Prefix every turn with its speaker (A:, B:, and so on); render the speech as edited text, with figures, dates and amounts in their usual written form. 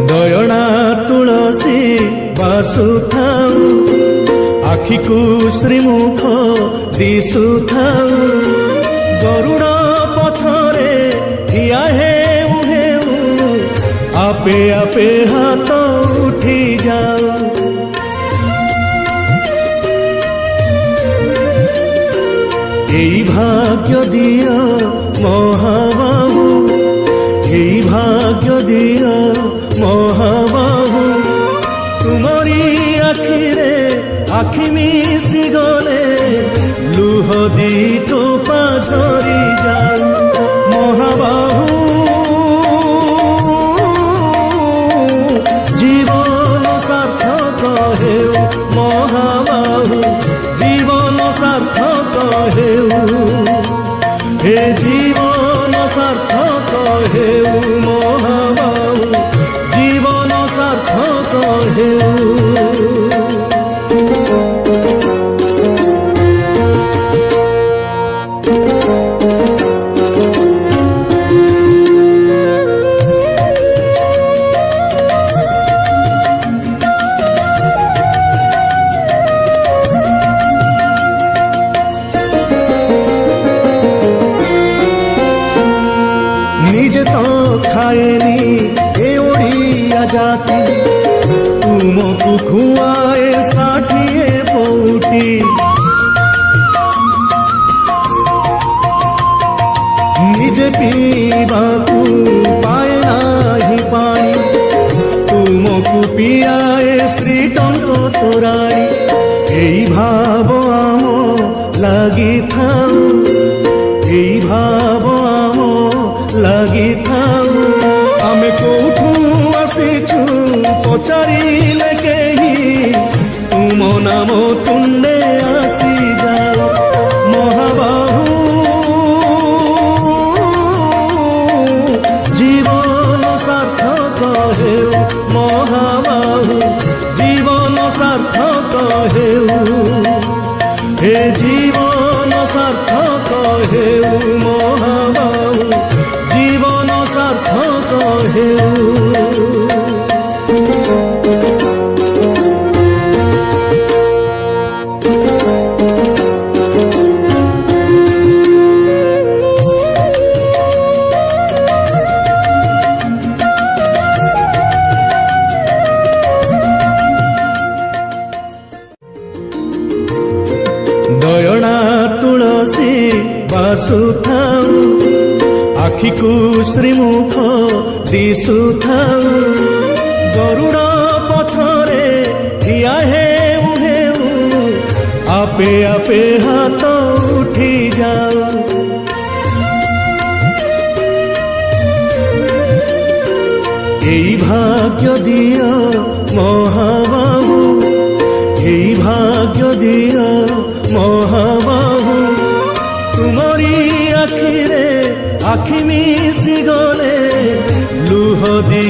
A: दयणा तुलसी बासुथाऊ आखि को श्रीमुख दिशुथाऊ गरुड़ पछरे ठिया हेउ हेउ आपे आपे हाथ उठी जाऊ। এই ভাগ্য দিও মহাবাহু, এই ভাগ্য দিও মহাবাহু তুমরি আখিরে আখি মিশি গলে লুহ দি টোপা ঝরি যাও। মহাবাহু জীবন সার্থক হেউ, মহাবাহু জীবন সার্থক হেউ, হে জীবন সার্থক হেউ মহাবাহু জীবন সার্থক হেউ। निजे तो खाएनी ए ओडिया जाति तुमको खुआए षाठिए पौटी। निजे पीवाकू पाए नाही पानी तुमको पियाए श्रीटंक तोराणी। এই ভাব আম লাগি থাও, এই ভাব আম লাগি থাও আমি কোঠু আসিছু পচারিলে কেহি তুম নাম তুণ্ডে আসি যাও। মহাবাহু জীবন সার্থক হেউ, মহাবাহু জীবন সার্থক হেউ, হে জীবন সার্থক হেউ মহাবাহু জীবন সার্থক হেউ। दयणा तुलसी बासुथाऊ आखि को श्रीमुख दिशुथाऊ गरुड़ पछरे ठिया हेउ हेउ आपे आपे हाथ उठी जाऊ। এই ভাগ্য দিও মহাবাহু, এই ভাগ্য দিও মহাবাহু তুমরি আখিরে আখি মিশি গলে লুহ দি